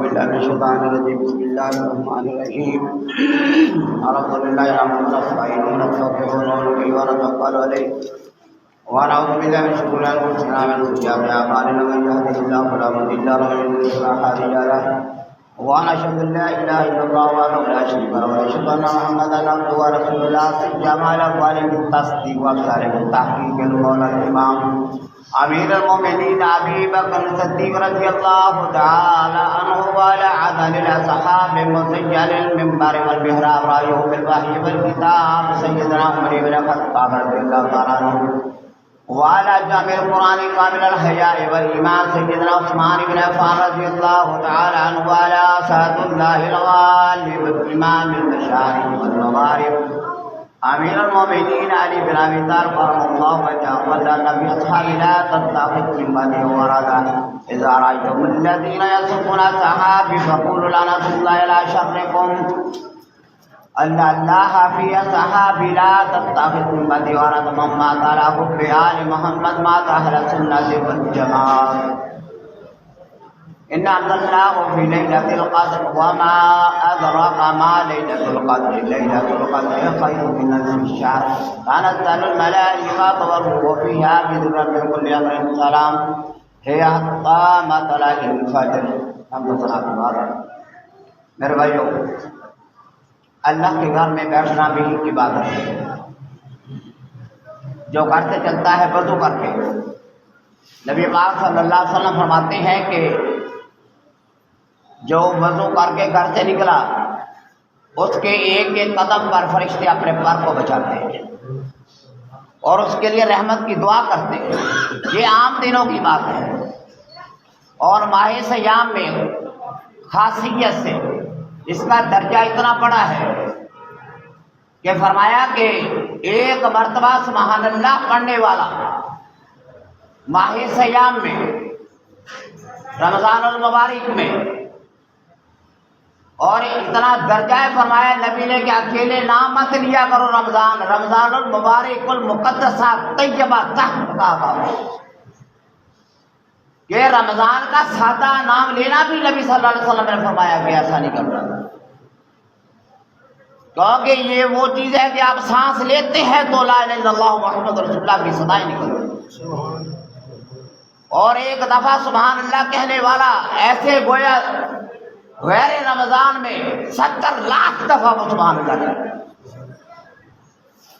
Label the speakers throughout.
Speaker 1: بالله من الشيطان الرجيم بسم الله الرحمن الرحيم الحمد لله نحمده ونستعينه ونستغفره ونؤمن به ونتوكل عليه ونعوذ بالله من شرور انفسنا ومن سيئات اعمالنا من يهده الله فلا مضل له ومن يضلل فلا هادي له ونشهد ان لا اله الا الله وحده لا شريك له ونشهد ان محمدا عبده ورسوله لا سيما على اقوال التصديق واقدار التحقيق القول الامام امیر المومنین ابی بکر صدیق رضی اللہ تعالی عنہ وعلى عدد الاصحاب مسجل المنبر والمحراب رایہ بالوحی والکتاب سیدنا عمر بن الخطاب رضی اللہ تعالی عنہ وعلى جامع القرآن كامل الحياء والإيمان سيدنا عثمان بن عفان رضي الله تعالى عنه وعلى أسد الله الغالب إمام المشارق والمغارب امیر المومنین علی بن ابی طالب رضی اللہ عنہ قال النبي اصحاب لا تتخذوا من بعدي وردا اذا رايتم الذين يسبون الصحابه فقولوا لعنة الله على شركم الله في الصحابه لا تتخذوا من بعدي وردا من مات على حب آل محمد مات أهل السنة والجماعة إن أنزلناه في ليلة القدر وما أدراك ما ليلة القدر ليلة القدر خير من ألف الشهر تنزل الملائكة والروح فيها بإذن من كل أمر سلام هي حتى مطلع الفجر. میرے بھائیو، اللہ کے گھر میں بیٹھنا بھی عبادت ہے. جو گھر سے چلتا ہے وضو کر کے، نبی پاک صلی اللہ علیہ وسلم فرماتے ہیں کہ جو وضو کر کے گھر سے نکلا اس کے ایک ایک قدم پر فرشتے اپنے پر کو بچاتے ہیں اور اس کے لیے رحمت کی دعا کرتے ہیں. یہ عام دنوں کی بات ہے، اور ماہ سیام میں خاصیت سے اس کا درجہ اتنا بڑا ہے کہ فرمایا کہ ایک مرتبہ سبحان اللہ پڑھنے والا ماہ سیام میں رمضان المبارک میں، اور اتنا درجہ فرمایا نبی نے کہ اکیلے نام مت لیا کرو رمضان المبارک المقدسہ طیبہ تحت کا، کہ رمضان کا سادہ نام لینا بھی نبی صلی اللہ علیہ وسلم نے فرمایا کہ ایسا نہیں کرنا، کیونکہ یہ وہ چیز ہے کہ آپ سانس لیتے ہیں تو لا الہ الا اللہ محمد رسول اللہ کی صدائیں نکلتی، اور ایک دفعہ سبحان اللہ کہنے والا ایسے گویا غیر رمضان میں 70 لاکھ دفعہ وہ سبحان اللہ کرے.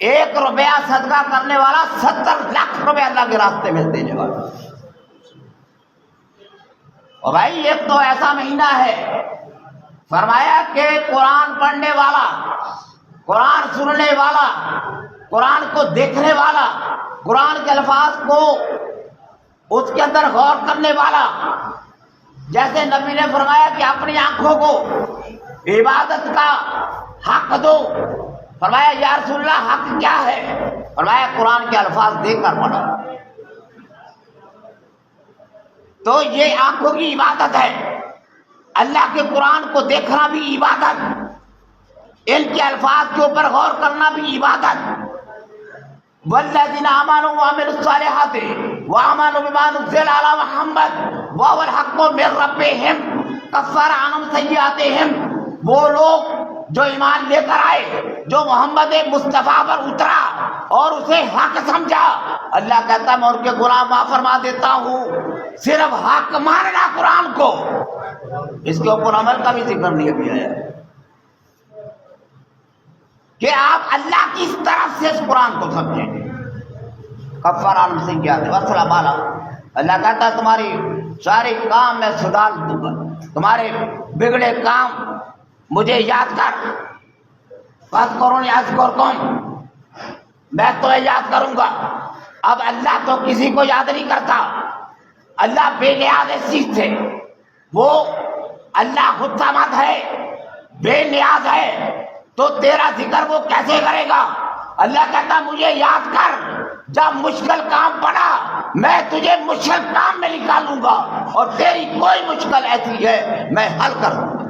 Speaker 1: 1 روپیہ صدقہ کرنے والا 70 لاکھ روپے اللہ کے راستے میں دینے والا. اور بھائی ایک تو ایسا مہینہ ہے فرمایا کہ قرآن پڑھنے والا، قرآن سننے والا، قرآن کو دیکھنے والا، قرآن کے الفاظ کو اس کے اندر غور کرنے والا، جیسے نبی نے فرمایا کہ اپنی آنکھوں کو عبادت کا حق دو. فرمایا یا رسول اللہ حق کیا ہے؟ فرمایا قرآن کے الفاظ دیکھ کر پڑھو. تو یہ آنکھوں کی عبادت ہے، اللہ کے قرآن کو دیکھنا بھی عبادت، ان کے الفاظ کے اوپر غور کرنا بھی عبادت. والذین آمنوا وعملوا الصالحات وآمنوا بما نزل علی محمد وهو الحق من ربهم کفر عنہم سیئاتہم. وہ لوگ جو ایمان لے کر آئے، جو محمد مصطفیٰ پر اترا اور اسے حق سمجھا، اللہ کہتا میں ان کے گناہ معاف فرما دیتا ہوں. صرف حق ماننا قرآن کو، اس کے اوپر عمل کا بھی ذکر نہیں کیا ہے کہ آپ اللہ کی اس طرف سے اس قرآن کو سمجھیں. کفر عنہم سیئات والسلام علی. اللہ کہتا ہے تمہاری سارے کام میں سدھار دوں گا، تمہارے بگڑے کام مجھے یاد کر. فاذکرونی اذکرکم، میں تمہیں یاد کروں گا. اب اللہ تو کسی کو یاد نہیں کرتا، اللہ بے نیاز اس چیز سے، وہ اللہ خود سمد ہے، بے نیاز ہے، تو تیرا ذکر وہ کیسے کرے گا؟ اللہ کہتا مجھے یاد کر، جب مشکل کام پڑا میں تجھے مشکل کام میں نکالوں گا، اور تیری کوئی مشکل ایسی ہے میں حل کر دوں گا.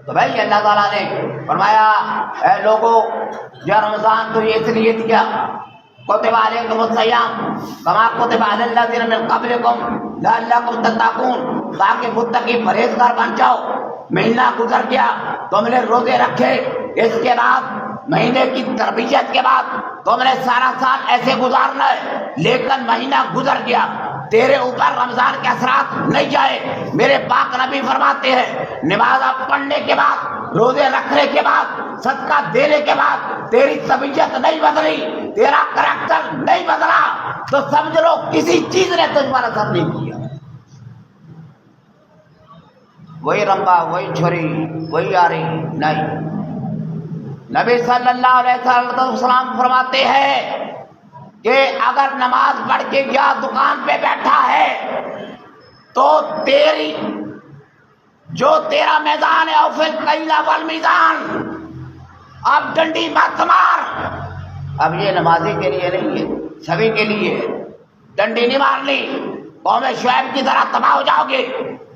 Speaker 1: تو بھائی اللہ تعالیٰ نے فرمایا اے لوگوں، یہ رمضان تو یہ اس لیے دیا کتب علیکم الصیام کما کتب علی الذین من قبلکم لعلکم تتقون، تاکہ متقی پرہیزگار بن جاؤ۔ مہینہ گزر گیا، تم نے روزے رکھے، اس کے بعد مہینے کی تربیت کے بعد تم نے سارا سال ایسے گزارنا ہے، لیکن مہینہ گزر گیا، تیرے اوپر رمضان کے اثرات نہیں جائے۔ میرے پاک نبی فرماتے ہیں نماز پڑھنے کے بعد، روزے رکھنے کے بعد، صدقہ دینے کے بعد تیری طبیعت نہیں بدلی، تیرا کریکٹر نہیں بدلا، تو سمجھ لو کسی چیز نے تجھ پر اثر نہیں کیا۔ وہی رمبا، وہی چھری، وہی آری نہیں۔ نبی صلی اللہ علیہ وسلم فرماتے ہیں کہ اگر نماز پڑھ کے یا دکان پہ بیٹھا ہے تو تیرا میدان ہے، اوفل قیلا والمیزان، اب ڈنڈی مت مار۔ اب یہ نمازی کے لیے نہیں ہے، سبھی کے لیے ہے۔ ڈنڈی نہیں مارنی، قوم شعیب کی طرح تباہ ہو جاؤ گے،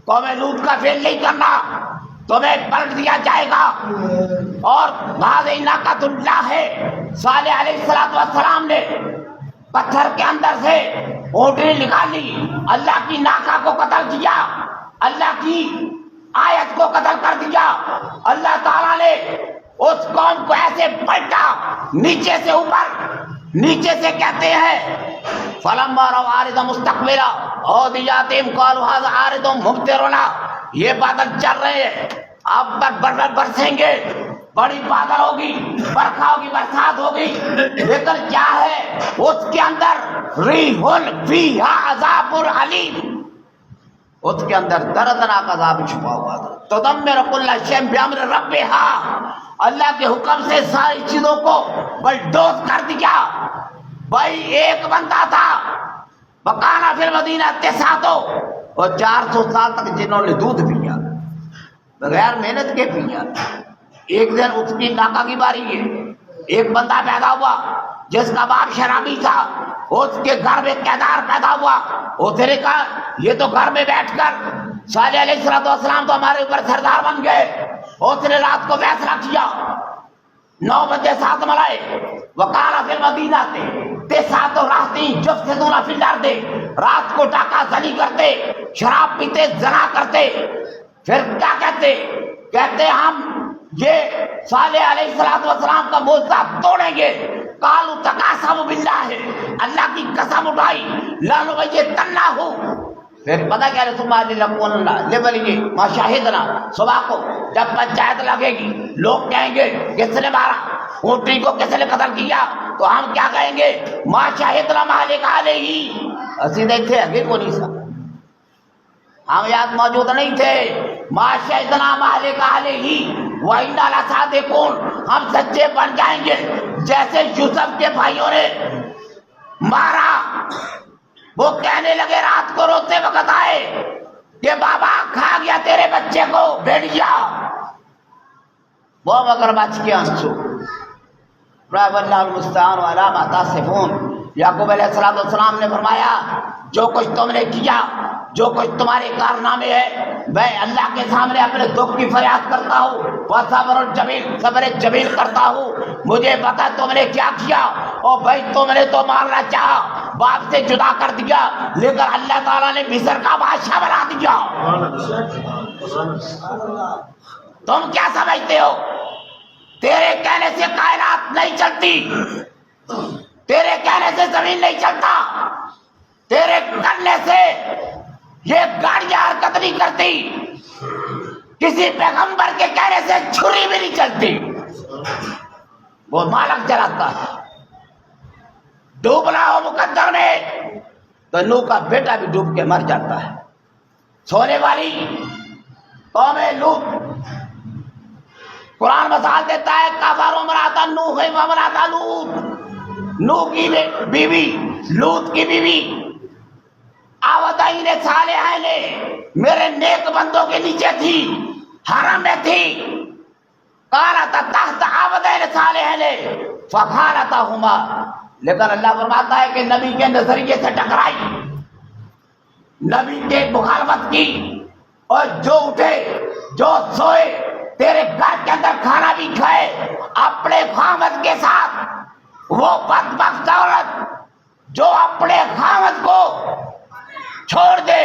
Speaker 1: قوم لوط کا فعل نہیں کرنا، تمہیں پلٹ دیا جائے گا۔ اور بھاگ ناقۃ اللہ ہے، صالح علیہ السلام نے پتھر کے اندر سے اونٹنی نکالی، اللہ کی ناقہ کو قتل کیا، اللہ کی آیت کو قتل کر دیا۔ اللہ تعالیٰ نے اس قوم کو ایسے پلٹا، نیچے سے اوپر، نیچے سے کہتے ہیں فلما رأوا عارضا مستقبلا اودياتهم قالوا هذا عارض ممطرنا، یہ بادل چل رہے ہیں، اب برسیں گے، بڑی بادل ہوگی، برکھا ہوگی، برسات ہوگی، لیکن کیا ہے اس کے اندر ریح فیہا عذاب علیم، اس کے اندر دردناک عذاب چھپا ہوا تھا۔ تدمر کل شیء بامر ربھا، اللہ کے حکم سے ساری چیزوں کو بلڈوز کر دیا۔ بھائی ایک بندہ تھا، وکانا فی المدینہ تسعۃ، اور 400 سال تک جنہوں نے دودھ پیا بغیر محنت کے پیا۔ ایک دن اس کی ناقہ کی باری ہے، ایک بندہ پیدا ہوا جس کا باپ شرابی تھا، اس کے گھر میں کیدار پیدا ہوا۔ اس نے کہا یہ تو گھر میں بیٹھ کر صالح علیہ السلام تو ہمارے اوپر سردار بن گئے۔ اس نے رات کو فیصلہ کیا، 9 بجے 7 ملائے، وکانا فی المدینہ تسعۃ رہط یفسدون فی الارض، رات کو ڈاکہ زنی کرتے، شراب پیتے، زنا کرتے۔ پھر کیا کہتے ہم یہ صالح علیہ السلام کا معجزہ توڑیں گے۔ قالوا تقاسموا باللہ، اللہ کی قسم اٹھائی، لنبیتنہ، پھر پتہ کیا ثم لنقولن لولیہ ما شہدنا، صبح کو جب پنچایت لگے گی لوگ کہیں گے کس نے مارا، اونٹنی کو کس نے قتل کیا، تو ہم کیا کہیں گے ما شہدنا مالک علیہ، اسی نہیں تھے، اگے کو نہیں سا، ہم یاد موجود نہیں تھے، ما شہدنا مالک علیہ وَإِنَّا لَصَادِقُونَ، ہم سچے بن جائیں گے۔ جیسے یوسف کے بھائیوں نے مارا، وہ کہنے لگے رات کو روتے وقت آئے کہ بابا کھا گیا تیرے بچے کو بھیڑیا، وہ مگرمچھ کے آنسو۔ رب اللہ المستعان علی ما تصفون، یعقوب علیہ السلام نے فرمایا جو کچھ تم نے کیا، جو کچھ تمہارے کارنامے ہیں، میں اللہ کے سامنے اپنے دکھ کی فریاد کرتا ہوں، وصبر الجمیل، صبر جمیل کرتا ہوں، مجھے پتا تم نے کیا کیا۔ اور بھائی تم نے تو مارنا چاہا، باپ سے جدا کر دیا، لیکن اللہ تعالیٰ نے مصر کا بادشاہ بنا دیا۔ تم کیا سمجھتے ہو تیرے کہنے سے کائنات نہیں چلتی، تیرے کہنے سے زمین نہیں چلتا، تیرے کرنے سے یہ گاڑیاں حرکت نہیں کرتی، کسی پیغمبر کے کہنے سے چھری بھی نہیں چلتی، وہ مالک چلاتا ہے۔ ڈوبنا ہو مقدر میں تو نوح کا بیٹا بھی ڈوب کے مر جاتا ہے۔ سونے والی قوم لوط، قرآن مثال دیتا ہے کفر امرأۃ نوح و امرأۃ لوط، نوح کی بیوی، لوط کی بیوی، آودین صالحہ نے میرے نیک بندوں کے نیچے تھی، حرم میں تھی، کانت تحت عبدین صالحین فخانتہما، لیکن اللہ فرماتا ہے کہ نبی کے نظریے سے ٹکرائی، نبی کے مخالفت کی، اور جو اٹھے جو سوئے، تیرے گھر کے اندر کھانا بھی کھائے، اپنے خامد کے ساتھ وہ بدبخت عورت جو اپنے خاوند کو چھوڑ دے،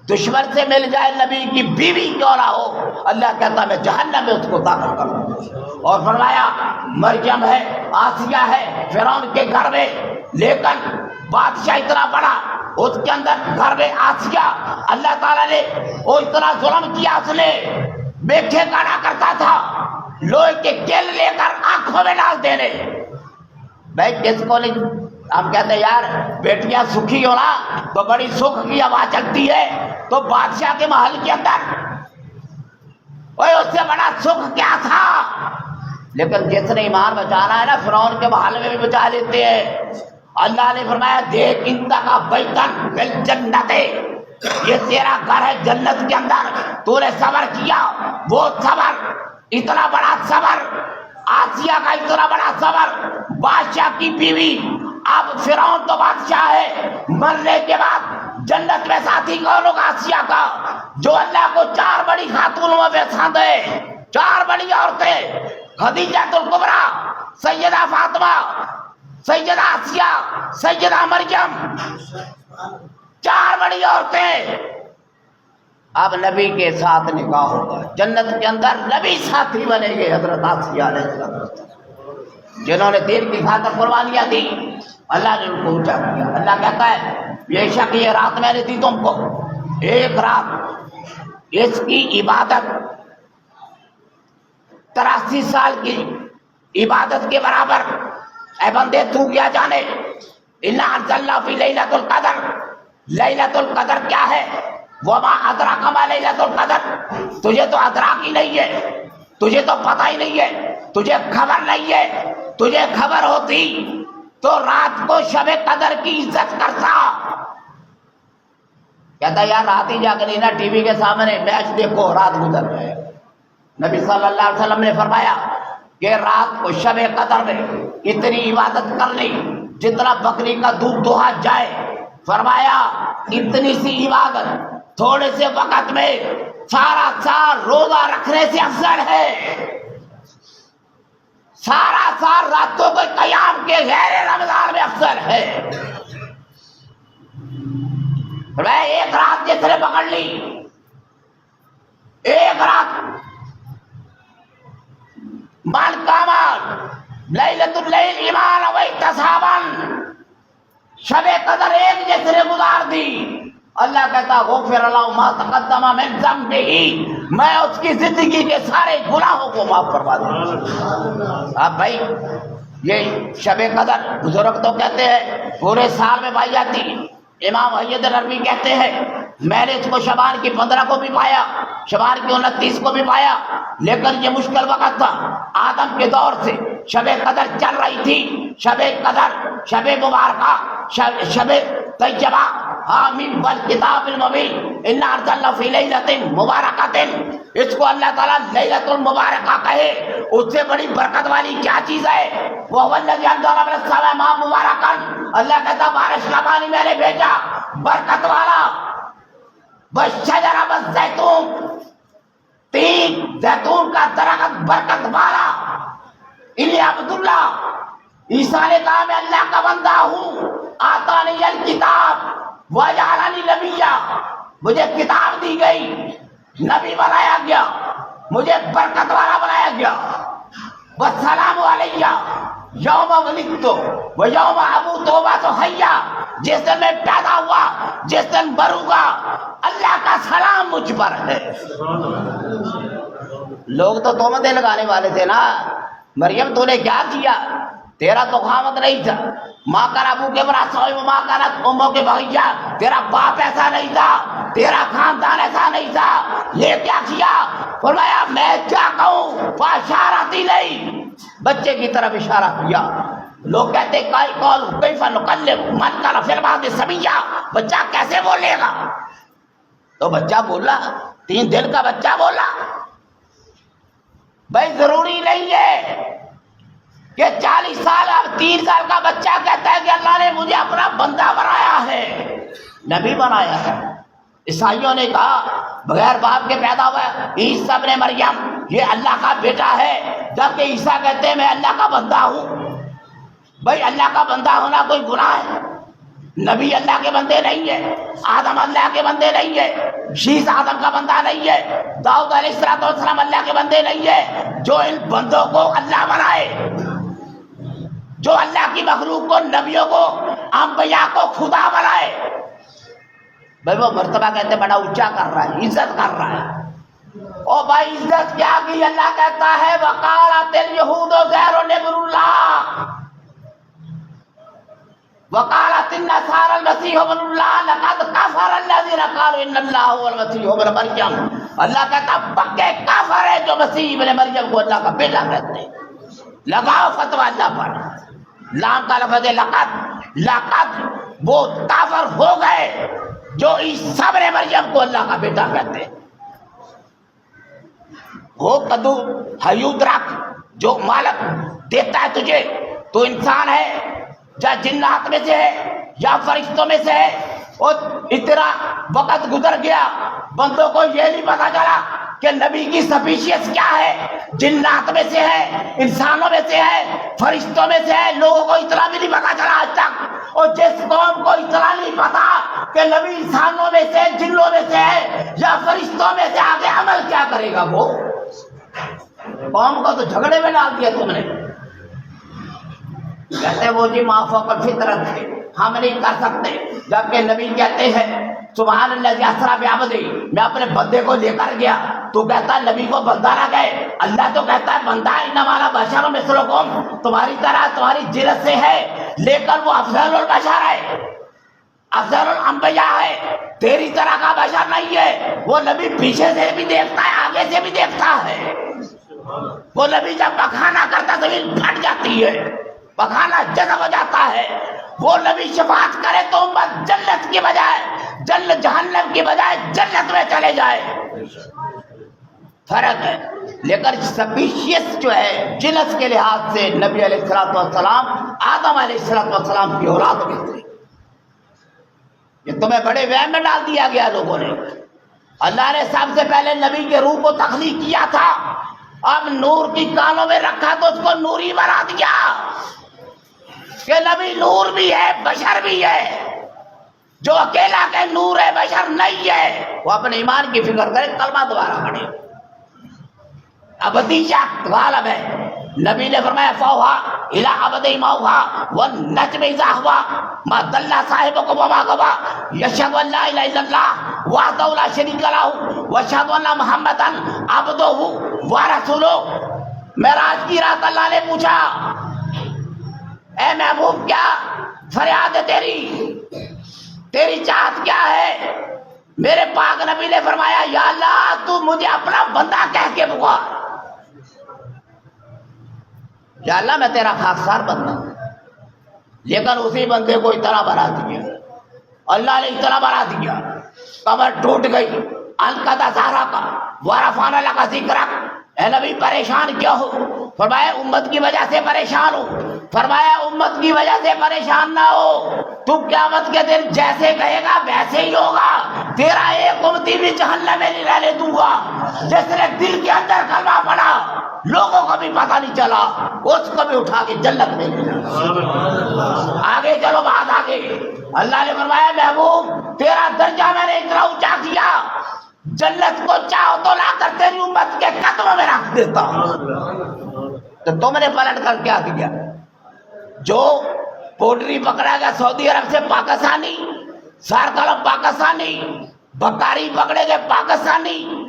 Speaker 1: دشمن سے مل جائے، نبی کی بیوی کیوں نہ ہو، اللہ کہتا میں جہنم میں اس کو داخل کر دوں۔ اور فرمایا مریم ہے، آسیہ ہے فرعون کے گھر میں، لیکن بادشاہ اتنا بڑا، اس کے اندر گھر میں آسیہ، اللہ تعالیٰ نے وہ اتنا ظلم کیا، اس نے میٹھے گانا کرتا تھا، لوہے کے کیل لے کر آنکھوں میں ڈال دینے۔ بھائی کس کو نہیں، ہم کہتے ہیں یار بیٹیاں سکھی ہو نا تو بڑی سکھ کی ہوا چلتی ہے، تو بادشاہ کے محل کے اندر اس سے بڑا سکھ کیا تھا؟ لیکن جس نے ایمان بچانا ہے نا، فرعون کے محل میں بھی بچا لیتے ہیں۔ اللہ نے فرمایا دیکھ انتہا بیتن فی الجنت، یہ تیرا گھر ہے جنت کے اندر، تو نے صبر کیا، وہ صبر، اتنا بڑا صبر، آسیہ کا اتنا بڑا صبر، بادشاہ کی بیوی، اب فرعون تو بادشاہ ہے، مرنے کے بعد جنت میں ساتھی کون ہوگا؟ آسیہ کا، جو اللہ کو 4 بڑی خاتونوں میں پسند ہے، 4 بڑی عورتیں، خدیجہ الکبریٰ، سیدہ فاطمہ، سیدہ آسیہ، سیدہ مریم، 4 بڑی عورتیں۔ اب نبی کے ساتھ نکاح ہوگا جنت کے اندر، نبی ساتھی بنے گے حضرت آسیہ علیہ السلام، جنہوں نے دین کی خاطر قربانیاں دی، اللہ نے ان کو اونچا کیا۔ اللہ کہتا ہے بے شک یہ رات میں نے دی تم کو، ایک رات اس کی عبادت 83 سال کی عبادت کے برابر، اے بندے تو کیا جانے، انا انزلنا فی لیلۃ القدر، لیلۃ القدر کیا ہے، وما ادراک ما لیلۃ القدر، تجھے تو ادراک ہی نہیں ہے، تجھے تو پتہ ہی نہیں ہے، تجھے خبر نہیں ہے، تجھے خبر ہوتی تو رات کو شب قدر کی عزت کرتا۔ کہتا یار رات ہی جا کر نا ٹی وی کے سامنے میچ دیکھو، رات گزر جائے۔ نبی صلی اللہ علیہ وسلم نے فرمایا کہ رات کو شب قدر میں اتنی عبادت کرنی جتنا بکری کا دودھ دوہا جائے، فرمایا اتنی سی عبادت تھوڑے سے وقت میں سارا سال روزہ رکھنے سے افضل ہے، سارا سال راتوں کو قیام کے غیر رمضان میں افضل ہے۔ ایک رات جس نے پکڑ لی، ایک رات من قامت لیلۃ اللیل ایمانا و احتسابا، شب قدر ایک جس نے گزار دی، اللہ کہتا غفر له ما تقدم من ذنبه، میں اس کی زندگی کے سارے گناہوں کو معاف فرما دوں۔ اب بھائی یہ شب قدر بزرگ تو کہتے ہیں پورے سال میں پائی جاتی، امام حید العربی کہتے ہیں میں نے اس کو شعبان کی 15 کو بھی پایا، شعبان کی 29 کو بھی پایا، لیکن یہ مشکل وقت تھا، آدم کے دور سے شب قدر چل رہی تھی، شب قدر، شب مبارکہ، شب طیبہ، آمین والکتاب المبین انا انزلنا فی لیلۃ مبارکۃ، اس کو اللہ تعالیٰ لیلۃ المبارکہ کہے، اس سے بڑی برکت والی کیا چیز ہے؟ وَهُوَ الَّذِي أَنزَلَ مِنَ السَّمَاءِ مَاءً مُبَارَكًا، اللہ کہتا بارش کا پانی میں نے بھیجا برکت والا، وَالشَّجَرَ وَالزَّيْتُونَ، تین زیتون کا درخت برکت والا۔ انی عبداللہ، عیسیٰ نے کہا میں اللہ کا بندہ ہوں، آتانی الکتاب وجعلنی نبیا، مجھے کتاب دی گئی، نبی بنایا گیا، مجھے برکت والا بنایا گیا۔ والسلام علیہ یوم ولدت و یوم اموت و حیا، جس دن میں پیدا ہوا، جس دن مروں گا، اللہ کا سلام مجھ پر ہے۔ لوگ تو تہمتیں لگانے والے تھے نا، مریم تو نے کیا کیا، تیرا تو خامد نہیں تھا، ماں کا ابو کے برا ماں کا اموں کے بھیا، تیرا باپ ایسا نہیں تھا، تیرا خاندان ایسا نہیں تھا، یہ کیا کیا؟ فرمایا میں کیا کہوں، فاشارتی نہیں، بچے کی طرف اشارہ کیا۔ لوگ کہتے کیف نکلم من کان فی المہد صبیا، بچہ کیسے بولے گا؟ تو بچہ بولا، 3 دن کا بچہ بولا۔ بھائی ضروری نہیں ہے کہ 40 سال اب 3 سال کا بچہ کہتا ہے کہ اللہ نے مجھے اپنا بندہ بنایا ہے، نبی بنایا ہے۔ عیسائیوں نے کہا بغیر باپ کے پیدا ہوا عیسیٰ ابن مریم، یہ اللہ کا بیٹا ہے، جبکہ عیسیٰ کہتے ہیں میں اللہ کا بندہ ہوں۔ بھائی اللہ کا بندہ ہونا کوئی گناہ ہے؟ نبی اللہ کے بندے نہیں ہے، آدم اللہ کے بندے نہیں ہے، شیس آدم کا بندہ نہیں ہے، داؤد علیہ السلام اللہ کے بندے نہیں ہے۔ جو ان بندوں کو اللہ بنائے، جو اللہ کی مخلوق کو، نبیوں کو، انبیاء کو خدا بنائے، بھائی وہ مرتبہ کہتے بڑا اونچا کر رہا ہے، عزت کر رہا ہے۔ او بھائی عزت کیا کی؟ اللہ کہتا ہے وقالت اليہود عزیر ابن اللہ وقالت النصارى المسیح ابن اللہ لقد کفر الذین قالوا ان اللہ هو المسیح ابن مریم۔ اللہ کہتا پکے کافر ہے جو مسیح ابن مریم کو اللہ کا بیٹا کہتے ہیں۔ لگاؤ فتویٰ اللہ پر، لام کا لفظ ہے لقد، لقد وہ کافر ہو گئے جو عیسیٰ ابن مریم کو اللہ کا بیٹا کہتے ہیں۔ وہ کدو حیود رکھ جو مالک دیتا ہے تجھے، تو انسان ہے یا جنات میں سے ہے یا فرشتوں میں سے ہے۔ اور اتنا وقت گزر گیا، بندوں کو یہ نہیں پتا چلا کہ نبی کی سپیشیس کیا ہے، جنات میں سے ہے، انسانوں میں سے ہے، فرشتوں میں سے ہے۔ لوگوں کو اتنا بھی نہیں پتا چلا آج تک۔ اور جس قوم کو اتنا نہیں پتا کہ نبی انسانوں میں سے، جنوں میں سے ہے یا فرشتوں میں سے، آگے عمل کیا کرے گا وہ؟ قوم کو تو جھگڑے میں ڈال دیا تم نے۔ کہتے وہ جی ما فوق الفطرت ہے، ہم نہیں کر سکتے، جبکہ نبی کہتے ہیں سبحان اللہ اسریٰ بعبدہ، میں اپنے بندے کو لے کر گیا۔ تو کہتا ہے نبی کو بندہ نہ گئے، اللہ تو کہتا ہے بندہ انما انا بشر مثلکم، تمہاری طرح تمہاری جنس سے ہے، لیکن وہ افضل البشر ہے، افضل الانبیاء ہے، تیری طرح کا بشر نہیں ہے۔ وہ نبی پیچھے سے بھی دیکھتا ہے، آگے سے بھی دیکھتا ہے۔ وہ نبی جب پخانا کرتا زمین پھٹ جاتی ہے، پخانا جذب ہو جاتا ہے۔ وہ نبی شفاعت کرے تو امت جنت کی بجائے جہنم کی بجائے جنت میں چلے جائے۔ فرق ہے۔ لیکن سپیشیس جو ہے جنس کے لحاظ سے نبی علیہ السلام آدم علیہ السلام کی اولاد میں تھے۔ یہ تمہیں بڑے وہم میں ڈال دیا گیا لوگوں نے۔ اللہ نے سب سے پہلے نبی کے روح کو تخلیق کیا تھا، اب نور کی کانوں میں رکھا تو اس کو نوری بنا دیا کہ نبی نور بھی ہے بشر بھی ہے۔ جو اکیلا کہ نور ہے بشر نہیں ہے، وہ اپنے ایمان کی فکر کرے، کلمہ دوبارہ پڑھے۔ ابدی شک غالب ہے۔ نبی نے فرمایا فوہا الی ابدی موہا والنجم اذا ہوا ما ضل صاحبکم وما غوا یشہد ان لا الہ الا اللہ وحدہ لا شریک لہ واشہد ان محمدا عبدہ ورسولہ۔ معراج کی رات اللہ نے پوچھا اے محبوب کیا فریاد ہے تیری چاہت کیا ہے؟ میرے پاک نبی نے فرمایا یا اللہ تو مجھے اپنا بندہ کہہ کے پکار۔ یا اللہ میں تیرا خاکسار بندہ ہوں، لیکن اسی بندے کو اتنا بنا دیا، اللہ نے اتنا بنا دیا، کمر ٹوٹ گئی، انقضا ظہرک کا ورفعنا لک ذکرک۔ اے نبی پریشان کیا ہو؟ فرمایا امت کی وجہ سے پریشان ہو۔ فرمایا امت کی وجہ سے پریشان نہ ہو، تو قیامت کے دن جیسے کہے گا ویسے ہی ہوگا۔ تیرا ایک امتی بھی جہنم میں نہیں رہنے دوں گا۔ جس نے دل کے اندر کلمہ پڑھا، لوگوں کو بھی پتہ نہیں چلا، اس کو بھی اٹھا کے جنت میں لے جانا۔ آگے چلو بات آگے۔ اللہ نے فرمایا محبوب تیرا درجہ میں نے اتنا اونچا کیا، جنت کو چاہو تو لا کر تیری امت کے قدموں میں رکھ دیتا ہوں۔ تو تم نے پلٹ کر کیا دیا؟ جو پوٹری پکڑا گیا سعودی عرب سے پاکستانی، سارکلم پاکستانی، بکاری پکڑے گئے پاکستانی،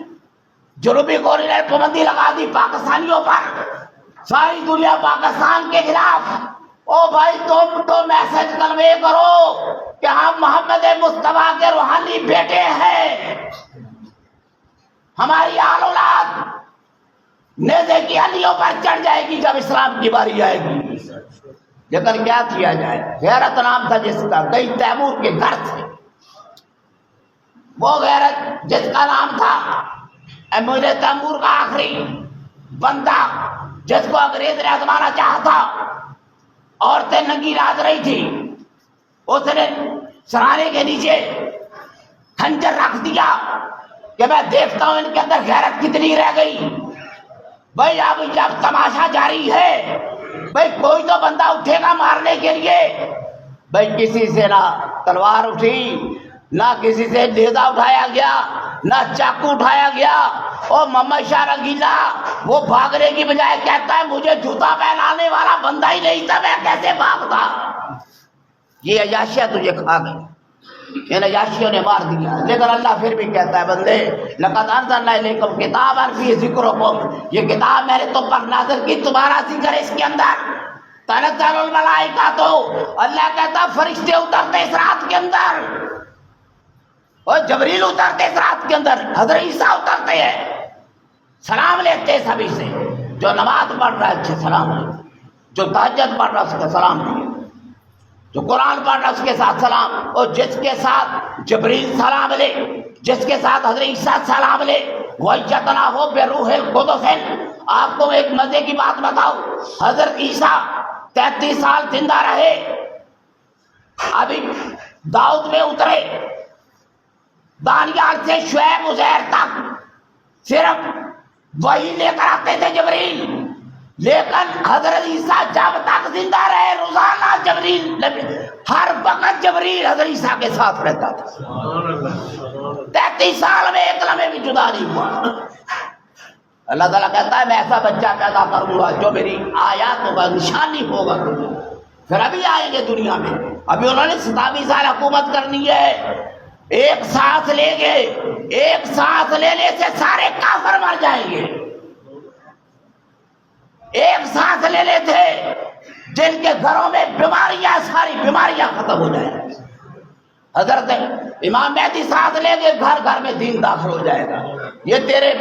Speaker 1: جنوبی کوریا نے پابندی لگا دی پاکستانیوں پر، ساری دنیا پاکستان کے خلاف۔ او بھائی تم تو میسج کنوے کرو کہ ہم محمد مصطفیٰ کے روحانی بیٹے ہیں، ہماری آل اولاد نیزے کی ہڈیوں پر چڑھ جائے گی جب اسلام کی باری آئے گی۔ لیکن کیا کیا جائے؟ غیرت نام تھا جس کا، گئی تیمور کے گھر سے، وہ غیرت جس کا نام تھا امیر تیمور کا آخری بندہ جس کو انگریز نے آزمانا چاہا تھا، عورتیں ننگی ناچ رہی تھی، اس نے سرانے کے نیچے خنجر رکھ دیا کہ میں دیکھتا ہوں ان کے اندر غیرت کتنی رہ گئی۔ بھائی اب جب تماشا جاری ہے بھائی کوئی تو بندہ اٹھے گا مارنے کے لیے. بھائی کسی سے نہ تلوار اٹھی، نہ کسی سے نیزہ اٹھایا گیا، نہ چاقو اٹھایا گیا. اور محمد شاہ رنگیلا وہ بھاگنے کی بجائے کہتا ہے مجھے جوتا پہنانے والا بندہ ہی نہیں تھا، میں کیسے بھاگتا. یہ عیاشیاں تجھے کھا گئی، ان عیاشیوں نے مار دیا. لیکن اللہ پھر بھی کہتا ہے بندے لقد انزلنا الیکم کتابا فیہ ذکرکم، یہ کتاب میں نے تم پر نازل کی، تمہارا ذکر اس کے اندر. تنزل الملائکۃ، اللہ کہتا فرشتے اترتے اس رات کے اندر، اور جبریل اترتے اس رات کے اندر، حضرت عیسیٰ اترتے ہیں، سلام لیتے سبھی سے. جو نماز پڑھ رہا ہے اچھے سلام لے، جو تہجد پڑھ رہا ہے اس کا سلام لے، جو قرآن پڑھ رہا ہے اس کے ساتھ سلام. اور جس کے ساتھ جبریل سلام لے، جس کے ساتھ حضرت عیسیٰ سلام لے، وَأَيَّدْنَاهُ بِرُوحِ الْقُدُسِ. آپ کو ایک مزے کی بات بتاؤ، حضرت عیسیٰ 33 سال زندہ رہے، ابھی داؤد میں اترے، دانیال سے شعیب عزیر تک صرف وہی لے کر آتے تھے جبریل. لیکن حضرت عیسیٰ جب تک زندہ رہے روزانہ جبریل، ہر وقت جبریل حضرت عیسیٰ کے ساتھ رہتا تھا. 33 سال میں ایک لمحے بھی جدا نہیں ہوا. اللہ تعالیٰ کہتا ہے میں ایسا بچہ پیدا کروں گا جو میری آیاتوں کا نشانی ہوگا. پھر ابھی آئیں گے دنیا میں، ابھی انہوں نے 27 سال حکومت کرنی ہے. ایک سانس لیں گے، ایک سانس لینے سے سارے کافر مر جائیں گے. ایک سانس لے لیتے جن کے گھروں میں بیماریاں، ساری بیماریاں ختم ہو جائیں گی. حضرت امام مہدی سانس لیں گے، گھر گھر میں دین داخل ہو جائے گا. یہ تیرے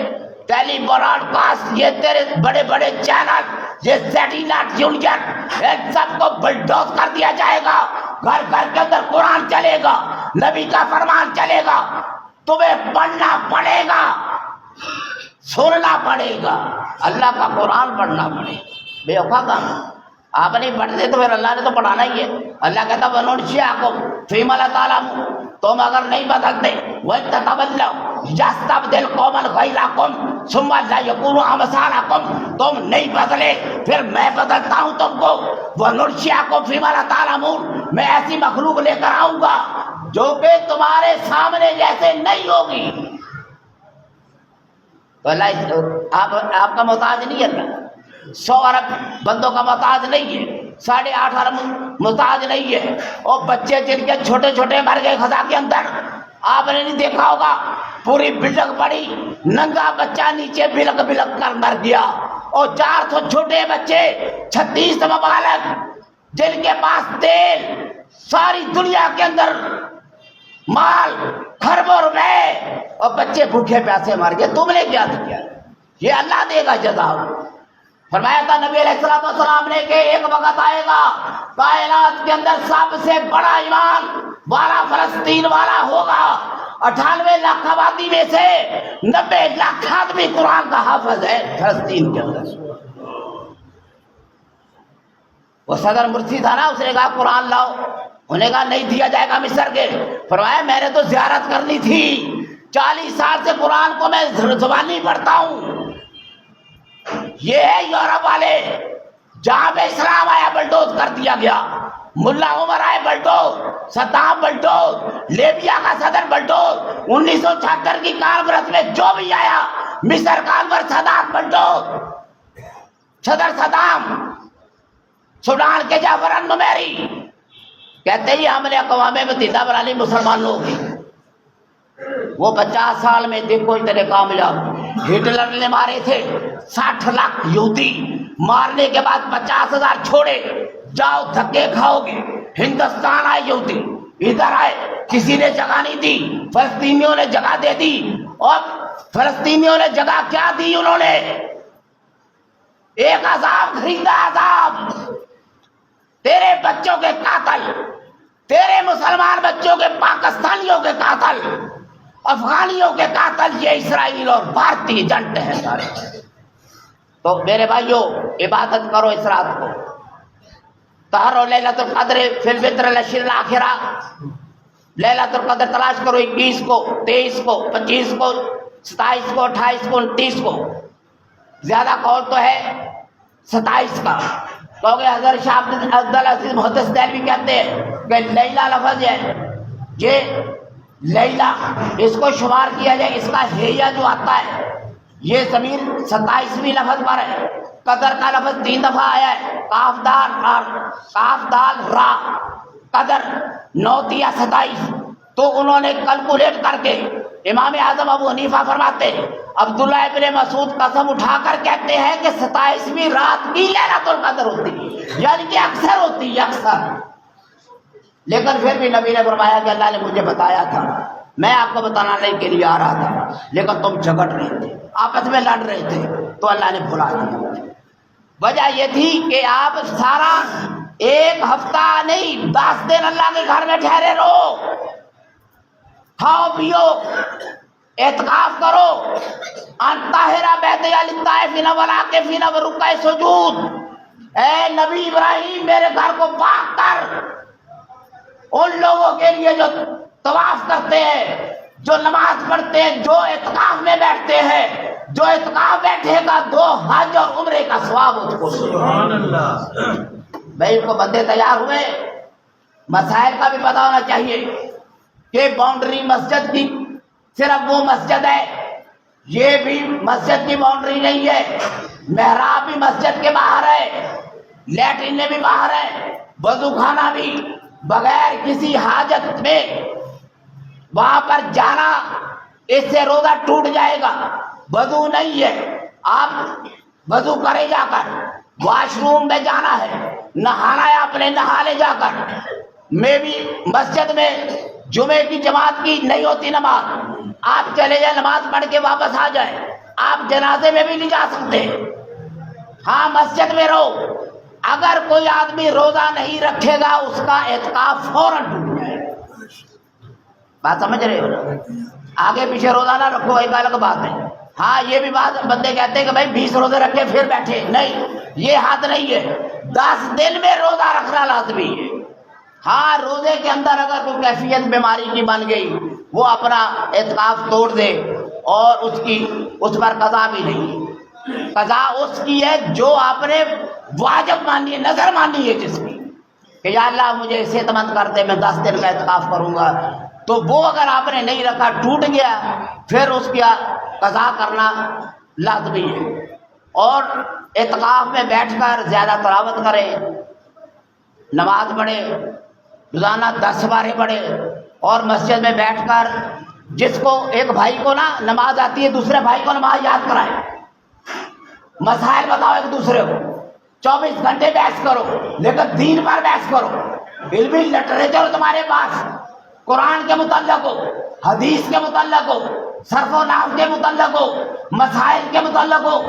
Speaker 1: ٹیلی براڈ کاسٹ، یہ تیرے بڑے بڑے چینل، یہ سیٹلائٹ یونین، ان سب کو بلڈوز کر دیا جائے گا. گھر گھر کے اندر قرآن چلے گا، نبی کا فرمان چلے گا. تمہیں پڑھنا پڑے گا، سننا پڑے گا، اللہ کا قرآن پڑھنا پڑے گا. بے وفا کام آپ نہیں پڑھتے تو پھر اللہ نے تو پڑھانا ہی ہے. اللہ کہتا وَنُنْشِئَكُمْ فِي مَا لَا تَعْلَمُونَ. تم اگر نہیں بدلتے وَإِن يَسْتَبْدِلْ قَوْمًا غَيْرَكُمْ ثُمَّ لَا يَكُونُوا أَمْثَالَكُمْ. تم نہیں بدلے پھر میں بدلتا ہوں تم کو. وَنُنْشِئَكُمْ فِي مَا لَا تَعْلَمُونَ. میں ایسی مخلوق لے کر آؤں گا جو کہ تمہارے سامنے جیسے نہیں ہوگی. تو اللہ آپ کا محتاج نہیں ہے، اللہ 100 ارب بندوں کا محتاج نہیں ہے، 8.5 ارب محتاج نہیں ہے. اور بچے جن کے چھوٹے چھوٹے مر گئے خدا کے اندر، آپ نے نہیں دیکھا ہوگا، پوری بلڈنگ پڑی، ننگا بچہ نیچے بلک بلک کر مر گیا. اور 400 چھوٹے بچے، 36 ممالک جن کے پاس تیل، ساری دنیا کے اندر مال، کھربوں روپے، اور بچے بھوکے پیاسے مر گئے. تم نے کیا کیا؟ یہ اللہ دے گا جزا. فرمایا تھا نبی علیہ السلام نے کہ ایک وقت آئے گا کائنات کے اندر سب سے بڑا ایمان والا فلسطین والا ہوگا. 98 لاکھ آبادی میں سے 90 لاکھ آدمی قرآن کا حافظ ہے فلسطین کے اندر. وہ صدر مرسی تھا نا، اس نے کہا قرآن لاؤ، انہوں نے کہا نہیں دیا جائے گا مصر کے. فرمایا میں نے تو زیارت کرنی تھی، 40 سال سے قرآن کو میں زبانی پڑھتا ہوں. یہ ہے یورپ والے، جہاں پہ اسلام آیا بلڈوز کر دیا گیا. ملا عمر آئے بلڈوز، صدام بلڈوز، لیبیا کا صدر بلڈوز، 1976 کی کانفرنس میں جو بھی آیا، مصر کانفرنس صدام بلڈوز، صدر صدام، سوڈان کے جعفر النمیری کہتے ہی ہم نے اقوام متحدہ بنانی مسلمانوں کی. وہ 50 سال میں دیکھو اتنے کامیاب. ہٹلر نے مارے تھے 60 لاکھ یہودی، مارنے کے بعد 50,000 چھوڑے. جاؤ دھکے کھاؤ گے. ہندوستان آئے یہودی، ادھر آئے، کسی نے جگہ نہیں دی، فلسطینیوں نے جگہ دے دی. اور فلسطینیوں نے جگہ کیا دی؟ انہوں نے ایک عذاب خریدا. عذاب تیرے بچوں کے قاتل، تیرے مسلمان بچوں کے، پاکستانیوں کے قاتل، افغانیوں کے قاتل، یہ اسرائیل اور بھارتی ایجنٹ ہیں سارے. تو میرے بھائیوں عبادت کرو اس رات کو. تہرو لیلۃ القدر فی البدر العشر الاخرہ. لیلۃ القدر تلاش کرو 21 کو، 23 کو، 25 کو، 27 کو، 28 کو، 29 کو. زیادہ قول تو ہے 27 کا. کیونکہ حضرت شاہ عبدالعزیز محدث دہلوی کہتے ہیں کہ لیلا لفظ ہے، یہ لیلا اس کو شمار کیا جائے، اس کا ہیہ جو آتا ہے یہ ضمیر 27ویں لفظ پر ہے۔ قدر کا لفظ 3 دفعہ آیا ہے، کاف دال را، قدر 9 یا 27۔ تو انہوں نے کیلکولیٹ کر کے امام اعظم ابو حنیفہ فرماتے ہیں، عبداللہ ابن مسعود قسم اٹھا کر کہتے ہیں کہ 27ویں رات کی لیلۃ القدر ہوتی ہے، یعنی کہ اکثر ہوتی ہے، اکثر۔ لیکن پھر بھی نبی نے فرمایا کہ اللہ نے مجھے بتایا تھا، میں آپ کو بتانے کے لیے آ رہا تھا، لیکن تم جھگڑ رہے تھے، آپس میں لڑ رہے تھے، تو اللہ نے بھلا دیا۔ وجہ یہ تھی کہ آپ سارا 1 ہفتہ نہیں 10 دن اللہ کے گھر میں ٹھہرے رہو، کھاؤ پیو، اعتکاف کرو، انطاہرہ بیت للطائفین والعاکفین والرکع سجود۔ اے نبی ابراہیم میرے گھر کو پاک کر ان لوگوں کے لیے جو طواف کرتے ہیں، جو نماز پڑھتے ہیں، جو اعتکاف میں بیٹھتے ہیں، جو اعتکاف بیٹھے گا 2 حج اور عمرے کا ثواب اس کو۔ سبحان اللہ۔ بھائی کو بندے تیار ہوئے، مسائل کا بھی پتہ ہونا چاہیے کہ باؤنڈری مسجد کی صرف وہ مسجد ہے، یہ بھی مسجد کی باؤنڈری نہیں ہے، محراب بھی مسجد کے باہر ہے، لیٹرین بھی باہر ہے، وضو خانہ بھی، بغیر کسی حاجت میں وہاں پر جانا اس سے روزہ ٹوٹ جائے گا۔ وضو نہیں ہے، آپ وضو کرے جا کر، واش روم میں جانا ہے، نہانا ہے اپنے، نہا لے جا کر۔ میں بھی مسجد میں جمعے کی جماعت کی نہیں ہوتی نماز، آپ چلے جائیں نماز پڑھ کے واپس آ جائیں، آپ جنازے میں بھی نہیں جا سکتے۔ ہاں مسجد میں رہو، اگر کوئی آدمی روزہ نہیں رکھے گا اس کا اعتکاف فوراً ٹوٹ جائے گا۔ بات سمجھ رہے ہو؟ آگے پیچھے روزہ نہ رکھو ایک الگ بات ہے۔ ہاں یہ بھی بات بندے کہتے ہیں کہ بھائی 20 روزے رکھے پھر بیٹھے، نہیں، یہ حد نہیں ہے، 10 دن میں روزہ رکھنا لازمی ہے۔ ہاں روزے کے اندر اگر کوئی کیفیت بیماری کی بن گئی وہ اپنا اعتکاف توڑ دے، اور اس پر قضا بھی نہیں، قضا اس کی ہے جو آپ نے واجب مانی ہے، نظر مانی ہے جس کی، کہ یا اللہ مجھے صحت مند کر دے، میں 10 دن کا اعتکاف کروں گا، تو وہ اگر آپ نے نہیں رکھا ٹوٹ گیا، پھر اس کا قضا کرنا لازمی ہے۔ اور اعتکاف میں بیٹھ کر زیادہ تلاوت کرے، نماز پڑھے، روزانہ 10 بارے پڑھے، اور مسجد میں بیٹھ کر جس کو ایک بھائی کو نا نماز آتی ہے دوسرے بھائی کو نماز یاد کرائے، مسائل بتاؤ ایک دوسرے کو، 24 گھنٹے بحث کرو لیکن دین پر بحث کرو، علمی لٹریچر تمہارے پاس، قرآن کے متعلق ہو، حدیث کے متعلق ہو، صرف و نحو کے متعلق ہو، مسائل کے متعلق ہو،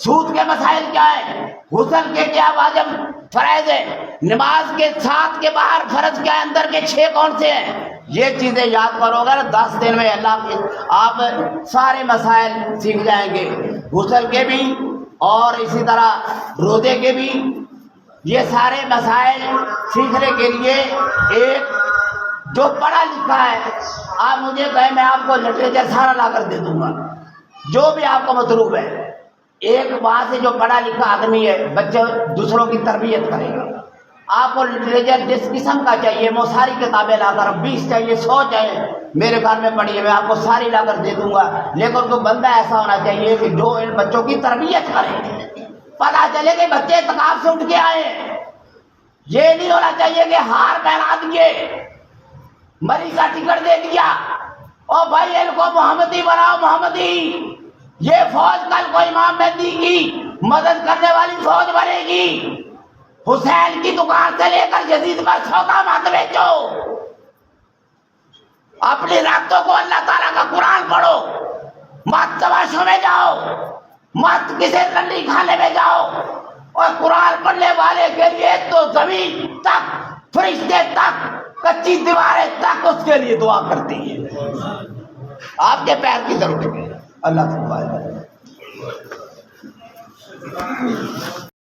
Speaker 1: سود کے مسائل کیا ہے، غسل کے کیا واجب فرائض ہے، نماز کے 7 کے باہر فرض کیا ہے، اندر کے 6 کون سے ہیں، یہ چیزیں یاد کرو گے 10 دن میں اللہ آپ سارے مسائل سیکھ جائیں گے، غسل کے بھی اور اسی طرح روزے کے بھی۔ یہ سارے مسائل سیکھنے کے لیے ایک جو پڑھا لکھا ہے، آپ مجھے کہیں میں آپ کو لٹریچر سارا لا کر دے دوں گا، جو بھی آپ کو مطلوب ہے، ایک وہاں سے جو پڑھا لکھا آدمی ہے بچے دوسروں کی تربیت کرے گا۔ آپ کو لٹریچر جس قسم کا چاہیے وہ ساری کتابیں لا کر، 20 چاہیے 100 چاہیے میرے گھر میں پڑھی ہے، میں آپ کو ساری لا کر دے دوں گا، لیکن کوئی بندہ ایسا ہونا چاہیے کہ جو ان بچوں کی تربیت کرے، پتہ چلے کہ بچے اعتکاف سے اٹھ کے آئے۔ یہ نہیں ہونا چاہیے کہ ہار پہنا دیے، مری کا ٹکٹ دے دیا، اور بھائی ان کو محمدی بناؤ، محمدی، یہ فوج کل کو امام مہدی کی مدد کرنے والی فوج بنے گی، حسین کی دکان سے لے کر یزید پر سودا مت بیچو، اپنی راتوں کو اللہ تعالیٰ کا قرآن پڑھو، مت تماشوں میں جاؤ، مت کسی رنڈی کھانے میں جاؤ، اور قرآن پڑھنے والے کے لیے تو زمین تک، فرشتے تک، کچی دیواریں تک اس کے لیے دعا کرتی ہے، آپ کے پیر کی ضرورت ہے۔ اللہ سے